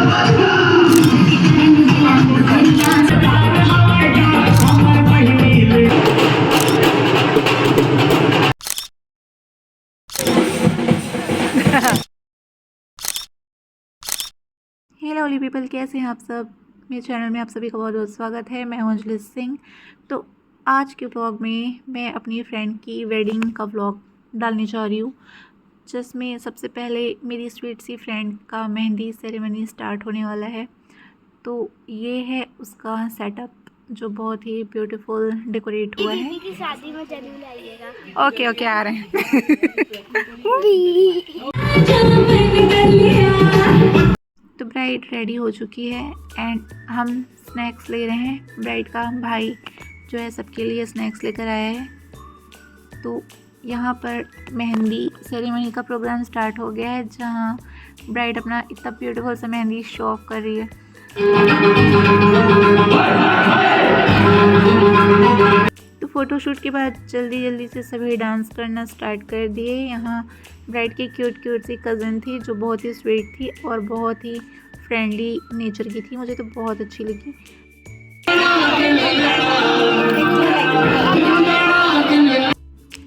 Hello ओली people, कैसे हैं आप सब। मेरे चैनल में आप सभी का बहुत बहुत स्वागत है। मैं हूं अंजलि सिंह। तो आज के व्लॉग में मैं अपनी फ्रेंड की वेडिंग का व्लॉग डालने जा रही हूँ, जिसमें सबसे पहले मेरी स्वीट सी फ्रेंड का मेहंदी सेरेमनी स्टार्ट होने वाला है। तो ये है उसका सेटअप जो बहुत ही ब्यूटीफुल डेकोरेट हुआ है। की शादी में जरूर आइएगा। ओके ओके, आ रहे हैं। तो ब्राइड रेडी हो चुकी है एंड हम स्नैक्स ले रहे हैं। ब्राइड का भाई जो है सबके लिए स्नैक्स लेकर आया है। तो यहाँ पर मेहंदी सेरेमनी का प्रोग्राम स्टार्ट हो गया है, जहाँ ब्राइड अपना इतना ब्यूटीफुल सा मेहंदी शो ऑफ कर रही है। तो फ़ोटोशूट के बाद जल्दी जल्दी से सभी डांस करना स्टार्ट कर दिए। यहाँ ब्राइड की क्यूट क्यूट सी कज़न थी जो बहुत ही स्वीट थी और बहुत ही फ्रेंडली नेचर की थी। मुझे तो बहुत अच्छी लगी।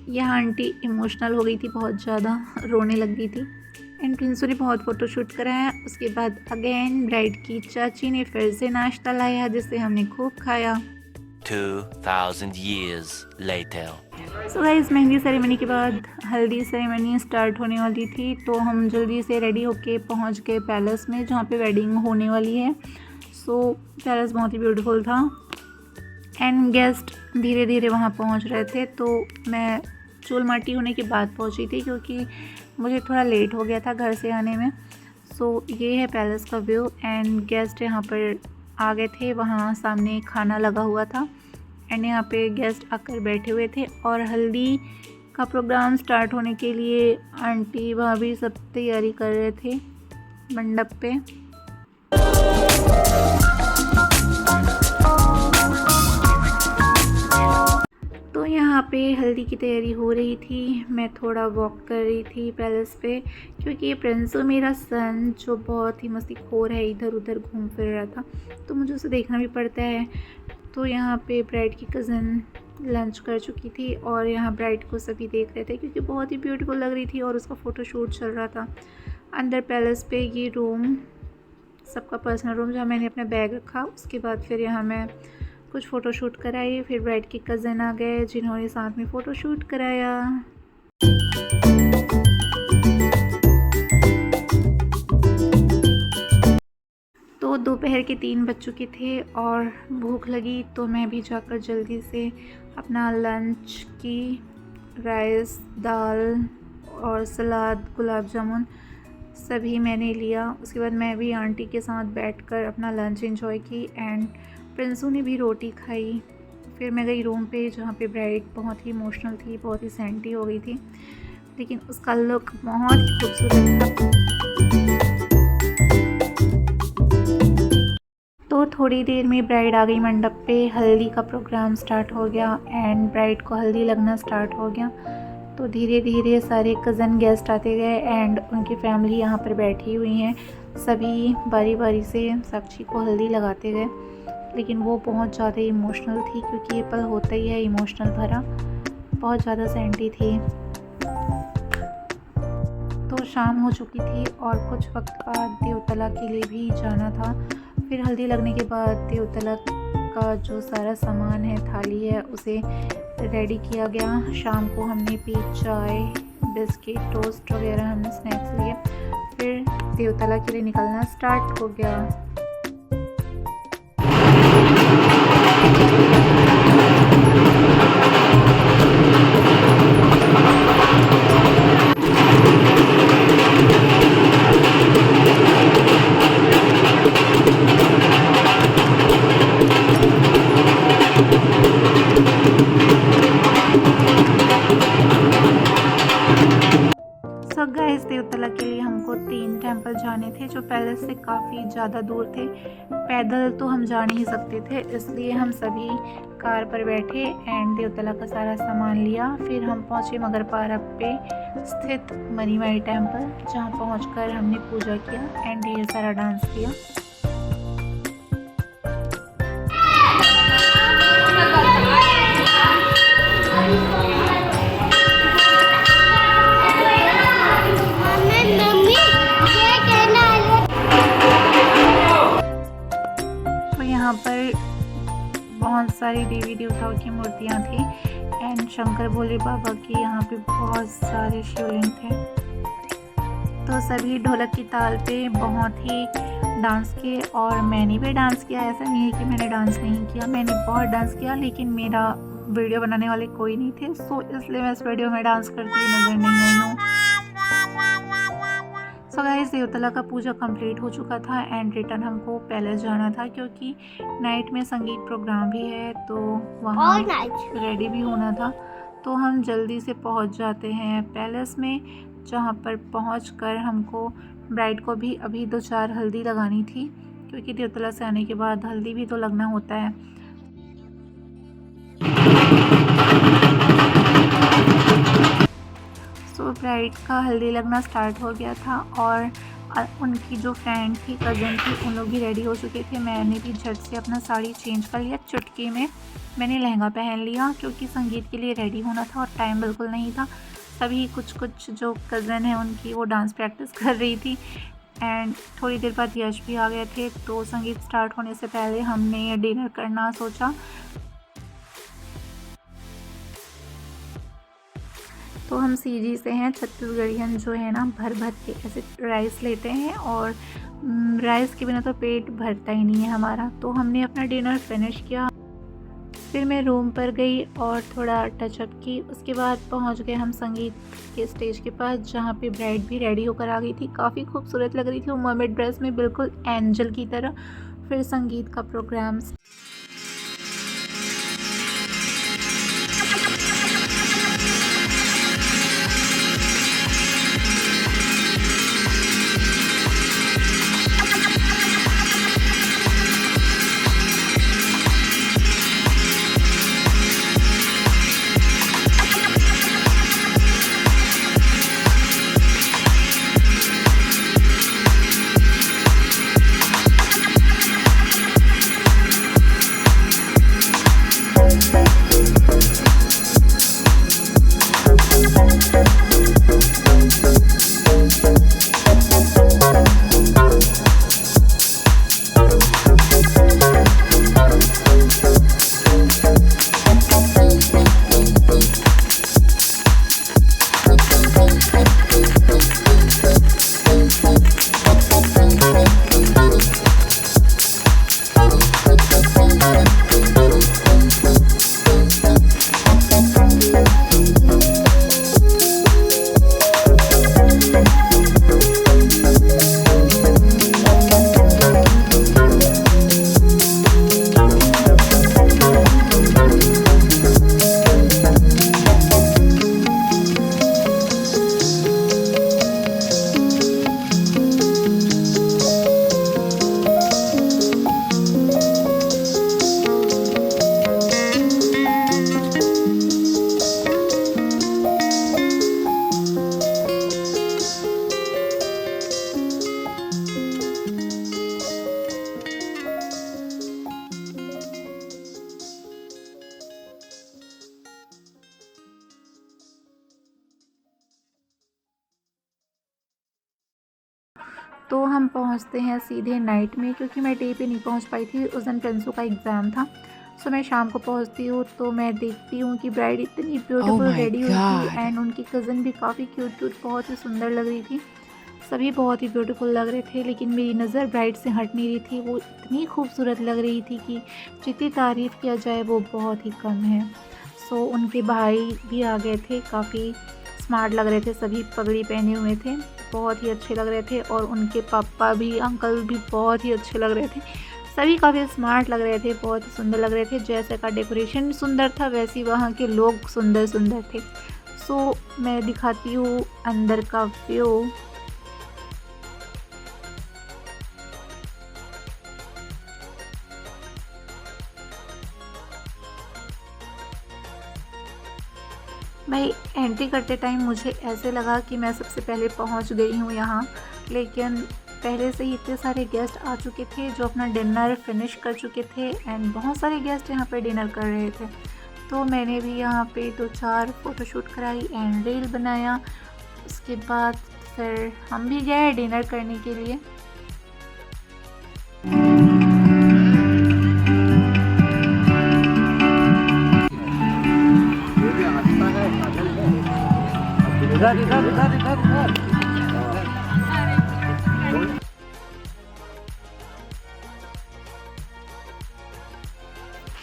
यहाँ आंटी इमोशनल हो गई थी, बहुत ज़्यादा रोने लग गई थी। एंड प्रिंसू ने बहुत फ़ोटोशूट कराया। उसके बाद अगेन ब्राइड की चाची ने फिर से नाश्ता लाया, जिसे हमने खूब खाया। 2000 years later. So guys, mehndi ceremony के बाद हल्दी सेरेमनी स्टार्ट होने वाली थी। तो हम जल्दी से रेडी होके पहुंच गए पैलेस में, जहां पे वेडिंग होने वाली है। सो पैलेस बहुत ही ब्यूटीफुल था एंड गेस्ट धीरे धीरे वहां पहुंच रहे थे। तो मैं चूल माटी होने के बाद पहुंची थी, क्योंकि मुझे थोड़ा लेट हो गया था घर से आने में। सो ये है पैलेस का व्यू एंड गेस्ट यहाँ पर आ गए थे। वहाँ सामने खाना लगा हुआ था एंड यहाँ पे गेस्ट आकर बैठे हुए थे। और हल्दी का प्रोग्राम स्टार्ट होने के लिए आंटी भाभी सब तैयारी कर रहे थे मंडप पे। तो यहाँ पे हल्दी की तैयारी हो रही थी। मैं थोड़ा वॉक कर रही थी पैलेस पे, क्योंकि ये प्रिंसो मेरा सन जो बहुत ही मस्तीखोर है, इधर उधर घूम फिर रहा था, तो मुझे उसे देखना भी पड़ता है। तो यहाँ पे ब्राइड की कज़न लंच कर चुकी थी और यहाँ ब्राइड को सभी देख रहे थे, क्योंकि बहुत ही ब्यूटीफुल लग रही थी और उसका फ़ोटोशूट चल रहा था अंदर पैलेस पे। ये रूम सबका पर्सनल रूम, जहाँ मैंने अपना बैग रखा। उसके बाद फिर यहाँ मैं कुछ फ़ोटोशूट कराई। फिर ब्राइड के कज़न आ गए, जिन्होंने साथ में फ़ोटोशूट कराया। तो दोपहर के 3 बज चुके थे और भूख लगी, तो मैं भी जाकर जल्दी से अपना लंच की राइस, दाल और सलाद, गुलाब जामुन सभी मैंने लिया। उसके बाद मैं भी आंटी के साथ बैठकर अपना लंच एंजॉय की एंड प्रिंसू ने भी रोटी खाई। फिर मैं गई रूम पे, जहाँ पे ब्राइड बहुत ही इमोशनल थी, बहुत ही सैंटी हो गई थी, लेकिन उसका लुक बहुत ही खूबसूरत था। तो थोड़ी देर में ब्राइड आ गई मंडप पे। हल्दी का प्रोग्राम स्टार्ट हो गया एंड ब्राइड को हल्दी लगना स्टार्ट हो गया। तो धीरे धीरे सारे कज़न गेस्ट आते गए एंड उनकी फैमिली यहाँ पर बैठी हुई हैं। सभी बारी बारी से साक्षी को हल्दी लगाते गए, लेकिन वो बहुत ज़्यादा इमोशनल थी, क्योंकि ये पल होता ही है इमोशनल भरा। बहुत ज़्यादा सैंडी थी। तो शाम हो चुकी थी और कुछ वक्त बाद देवतला के लिए भी जाना था। फिर हल्दी लगने के बाद देवतला का जो सारा सामान है, थाली है, उसे रेडी किया गया। शाम को हमने पी चाय, बिस्किट, टोस्ट वगैरह हमने स्नैक्स लिए। फिर देवतला के लिए निकलना स्टार्ट हो गया। सो गाइस, देवतला के लिए हमको 3 टेंपल जाने थे जो पैलेस से काफ़ी ज़्यादा दूर थे, पैदल तो हम जा नहीं सकते थे, इसलिए हम सभी कार पर बैठे एंड देवतला का सारा सामान लिया। फिर हम पहुँचे मगरपारा पे स्थित मनीमाई टेम्पल, जहाँ पहुँचकर हमने पूजा किया एंड ढेर सारा डांस किया। तो यहाँ पर बहुत सारी देवी देवताओं की मूर्तियाँ थी एंड शंकर भोले बाबा के यहाँ पे बहुत सारे शिवलिंग थे। तो सभी ढोलक की ताल पे बहुत ही डांस किए और मैंने भी डांस किया। ऐसा नहीं है कि मैंने डांस नहीं किया, मैंने बहुत डांस किया, लेकिन मेरा वीडियो बनाने वाले कोई नहीं थे, सो इसलिए मैं इस वीडियो में डांस करती हुई नज़र नहीं आई हूँ। सो गाइस, देवतला का पूजा कंप्लीट हो चुका था एंड रिटर्न हमको पैलेस जाना था, क्योंकि नाइट में संगीत प्रोग्राम भी है, तो वहाँ रेडी भी होना था। तो हम जल्दी से पहुँच जाते हैं पैलेस में, जहाँ पर पहुँचकर हमको ब्राइड को भी अभी 2-4 हल्दी लगानी थी, क्योंकि देवतला से आने के बाद हल्दी भी तो लगना होता है। तो ब्राइड का हल्दी लगना स्टार्ट हो गया था और उनकी जो फ्रेंड थी, कज़न थी, उन लोग भी रेडी हो चुके थे। मैंने भी झट से अपना साड़ी चेंज कर लिया, चुटकी में मैंने लहंगा पहन लिया, क्योंकि संगीत के लिए रेडी होना था और टाइम बिल्कुल नहीं था। सभी कुछ जो कज़न है उनकी वो डांस प्रैक्टिस कर रही थी एंड थोड़ी देर बाद यश भी आ गए थे। तो संगीत स्टार्ट होने से पहले हमने डिनर करना सोचा। तो हम सीजी से हैं, छत्तीसगढ़ियन जो है ना, भर के ऐसे राइस लेते हैं और राइस के बिना तो पेट भरता ही नहीं है हमारा। तो हमने अपना डिनर फिनिश किया, फिर मैं रूम पर गई और थोड़ा टचअप की। उसके बाद पहुंच गए हम संगीत के स्टेज के पास, जहां पे ब्राइड भी रेडी होकर आ गई थी। काफ़ी खूबसूरत लग रही थी वो मर्मेड ड्रेस में, बिल्कुल एंजल की तरह। फिर संगीत का प्रोग्राम तो हम पहुंचते हैं सीधे नाइट में, क्योंकि मैं डे पे नहीं पहुंच पाई थी, उस दिन प्रिंसू का एग्ज़ाम था। सो मैं शाम को पहुंचती हूँ तो मैं देखती हूँ कि ब्राइड इतनी ब्यूटीफुल रेडी हुई थी एंड उनकी कज़न भी काफ़ी क्यूट बहुत ही सुंदर लग रही थी। सभी बहुत ही ब्यूटीफुल लग रहे थे, लेकिन मेरी नज़र ब्राइड से हट नहीं रही थी। वो इतनी खूबसूरत लग रही थी कि जितनी तारीफ़ किया जाए वो बहुत ही कम है। सो उनके भाई भी आ गए थे, काफ़ी स्मार्ट लग रहे थे, सभी पगड़ी पहने हुए थे, बहुत ही अच्छे लग रहे थे। और उनके पापा भी, अंकल भी बहुत ही अच्छे लग रहे थे। सभी काफ़ी स्मार्ट लग रहे थे, बहुत ही सुंदर लग रहे थे। जैसे का डेकोरेशन सुंदर था, वैसे ही वहाँ के लोग सुंदर थे। सो मैं दिखाती हूँ अंदर का व्यू। भाई एंट्री करते टाइम मुझे ऐसे लगा कि मैं सबसे पहले पहुंच गई हूं यहाँ, लेकिन पहले से ही इतने सारे गेस्ट आ चुके थे जो अपना डिनर फिनिश कर चुके थे एंड बहुत सारे गेस्ट यहाँ पे डिनर कर रहे थे। तो मैंने भी यहाँ पे 2-4 फ़ोटोशूट कराई एंड रील बनाया। उसके बाद फिर हम भी गए डिनर करने के लिए।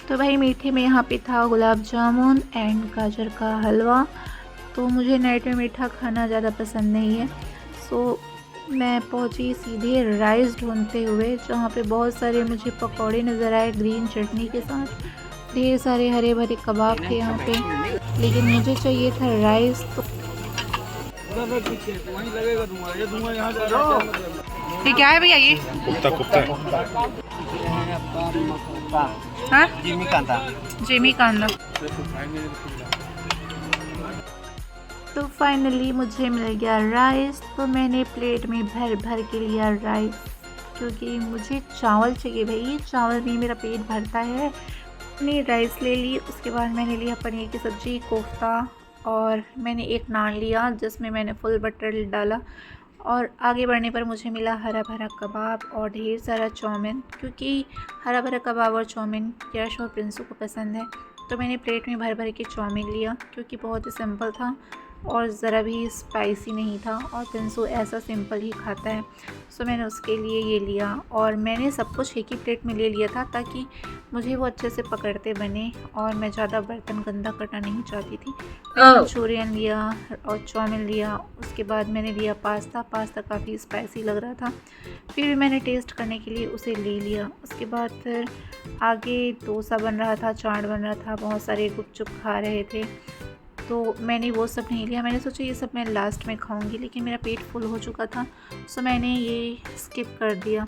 तो भाई मीठे में यहाँ पे था गुलाब जामुन एंड गाजर का हलवा। तो मुझे नाइट में मीठा खाना ज़्यादा पसंद नहीं है, सो मैं पहुँची सीधे राइस ढूंढते हुए, जहाँ पे बहुत सारे मुझे पकौड़े नज़र आए ग्रीन चटनी के साथ। ढेर सारे हरे भरे कबाब थे यहाँ पे, लेकिन मुझे चाहिए था राइस। तो ये क्या है भैया? ये हाँ जिमी कांदा। तो फाइनली मुझे मिल गया राइस। तो मैंने प्लेट में भर भर के लिया राइस, क्योंकि मुझे चावल चाहिए भाई, चावल भी मेरा पेट भरता है। मैंने राइस ले ली। उसके बाद मैंने लिया पनीर की सब्ज़ी, कोफ्ता, और मैंने एक नान लिया जिसमें मैंने फुल बटर डाला। और आगे बढ़ने पर मुझे मिला हरा भरा कबाब और ढेर सारा चाउमीन, क्योंकि हरा भरा कबाब और चाउमीन यश और प्रिंसू को पसंद है। तो मैंने प्लेट में भर भर के चाउमीन लिया, क्योंकि बहुत ही सिंपल था और ज़रा भी स्पाइसी नहीं था, और प्रिंसू ऐसा सिंपल ही खाता है। सो मैंने उसके लिए ये लिया, और मैंने सब कुछ एक ही प्लेट में ले लिया था ताकि मुझे वो अच्छे से पकड़ते बने, और मैं ज़्यादा बर्तन गंदा करना नहीं चाहती थी। मंचूरियन लिया और चाउमीन लिया। उसके बाद मैंने लिया पास्ता काफ़ी स्पाइसी लग रहा था, फिर भी मैंने टेस्ट करने के लिए उसे ले लिया। उसके बाद फिर आगे डोसा बन रहा था, चाट बन रहा था, बहुत सारे गुपचुप खा रहे थे। तो मैंने वो सब नहीं लिया, मैंने सोचा ये सब मैं लास्ट में खाऊंगी, लेकिन मेरा पेट फुल हो चुका था, सो मैंने ये स्किप कर दिया।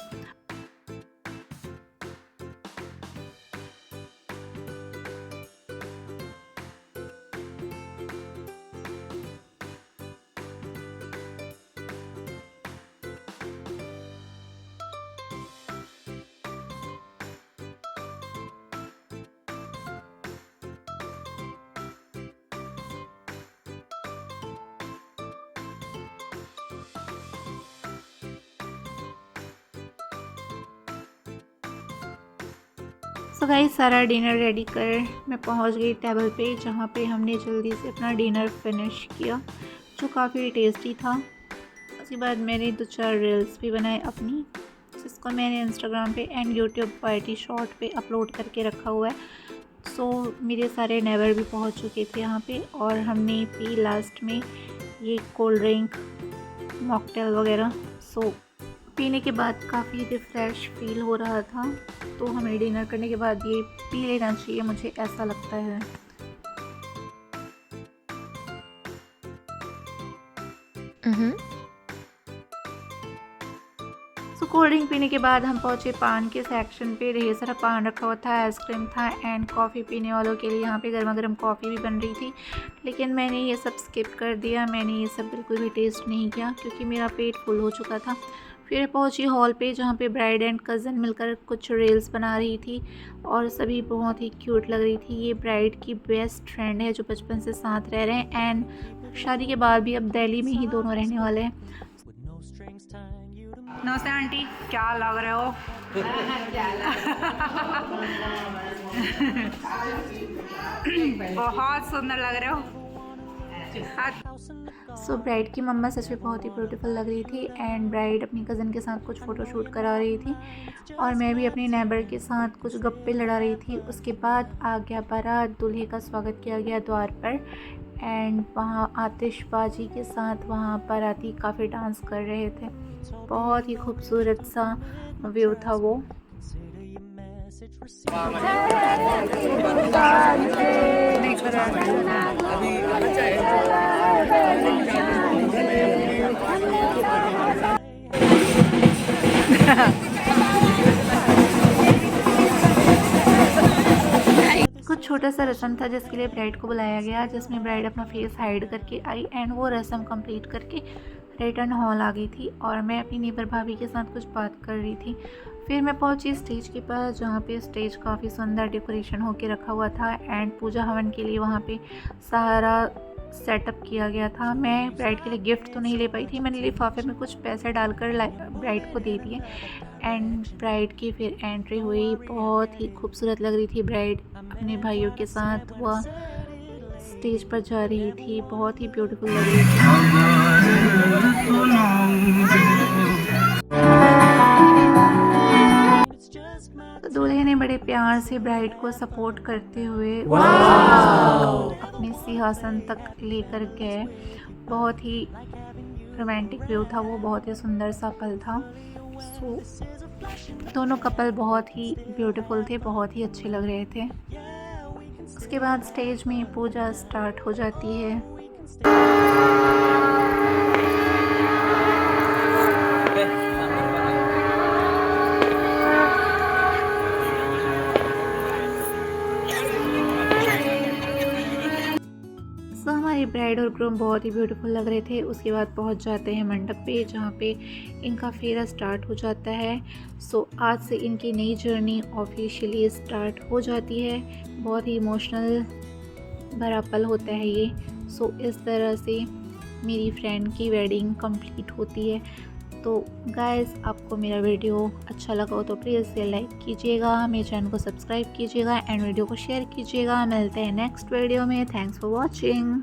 सो गाइस सारा डिनर रेडी कर मैं पहुंच गई टेबल पे, जहां पे हमने जल्दी से अपना डिनर फिनिश किया, जो काफ़ी टेस्टी था। उसके बाद मैंने 2-4 रील्स भी बनाए अपनी, जिसको मैंने इंस्टाग्राम पे एंड यूट्यूब YT शॉर्ट पे अपलोड करके रखा हुआ है। सो मेरे सारे नेबर भी पहुंच चुके थे यहाँ पे, और हमने पी लास्ट में ये कोल्ड ड्रिंक, मॉकटेल वगैरह। सो पीने के बाद काफ़ी रिफ़्रेश फील हो रहा था, तो हमें डिनर करने के बाद ये पी लेना चाहिए, मुझे ऐसा लगता है। सो कोल्ड ड्रिंक पीने के बाद हम पहुँचे पान के सेक्शन पे। ढेर सारा पान रखा हुआ था, आइसक्रीम था, एंड कॉफ़ी पीने वालों के लिए यहाँ पे गर्मा गर्म कॉफ़ी भी बन रही थी, लेकिन मैंने ये सब स्किप कर दिया। मैंने ये सब बिल्कुल भी टेस्ट नहीं किया, क्योंकि मेरा पेट फुल हो चुका था। फिर पहुंची हॉल पे, जहाँ पे ब्राइड एंड कज़न मिलकर कुछ रील्स बना रही थी, और सभी बहुत ही क्यूट लग रही थी। ये ब्राइड की बेस्ट फ्रेंड है, जो बचपन से साथ रह रहे हैं, एंड शादी के बाद भी अब दिल्ली में ही दोनों रहने वाले हैं। नमस्ते आंटी, क्या लग रहे हो? बहुत सुंदर लग रहे हो। सो ब्राइड की मम्मा सच में बहुत ही ब्यूटीफुल लग रही थी, एंड ब्राइड अपनी कज़न के साथ कुछ फ़ोटो शूट करा रही थी, और मैं भी अपने नेबर के साथ कुछ गप्पे लड़ा रही थी। उसके बाद आ गया बारात, दूल्हे का स्वागत किया गया द्वार पर, एंड वहाँ आतिशबाजी के साथ वहाँ बाराती काफ़ी डांस कर रहे थे। बहुत ही खूबसूरत सा व्यू था वो। कुछ छोटा सा रस्म था जिसके लिए ब्राइड को बुलाया गया, जिसमें ब्राइड अपना फेस हाइड करके आई एंड वो रस्म कंप्लीट करके रिटर्न हॉल आ गई थी और मैं अपनी नेबर भाभी के साथ कुछ बात कर रही थी। फिर मैं पहुंची स्टेज के पास, जहाँ पे स्टेज काफ़ी सुंदर डेकोरेशन होके रखा हुआ था एंड पूजा हवन के लिए वहाँ पे सारा सेटअप किया गया था। मैं ब्राइड के लिए गिफ्ट तो नहीं ले पाई थी, मैंने लिफाफे में कुछ पैसे डालकर ब्राइड को दे दिए एंड ब्राइड की फिर एंट्री हुई। बहुत ही खूबसूरत लग रही थी ब्राइड, अपने भाइयों के साथ वह स्टेज पर जा रही थी, बहुत ही ब्यूटीफुल लग रही थी। दूल्हे ने बड़े प्यार से ब्राइड को सपोर्ट करते हुए अपने सिंहासन तक लेकर गए। बहुत ही रोमांटिक व्यू था वो, बहुत ही सुंदर सा पल था। दोनों कपल बहुत ही ब्यूटीफुल थे, बहुत ही अच्छे लग रहे थे। उसके बाद स्टेज में पूजा स्टार्ट हो जाती है। हमारी ब्राइड और ग्रूम बहुत ही ब्यूटीफुल लग रहे थे। उसके बाद पहुंच जाते हैं मंडप पे, जहाँ पे इनका फेरा स्टार्ट हो जाता है। आज से इनकी नई जर्नी ऑफिशियली स्टार्ट हो जाती है। बहुत ही इमोशनल भरा पल होता है ये। इस तरह से मेरी फ्रेंड की वेडिंग कंप्लीट होती है। तो गाइस, आपको मेरा वीडियो अच्छा लगा हो तो प्लीज़ से लाइक कीजिएगा, मेरे चैनल को सब्सक्राइब कीजिएगा एंड वीडियो को शेयर कीजिएगा। मिलते हैं नेक्स्ट वीडियो में। Thanks for watching.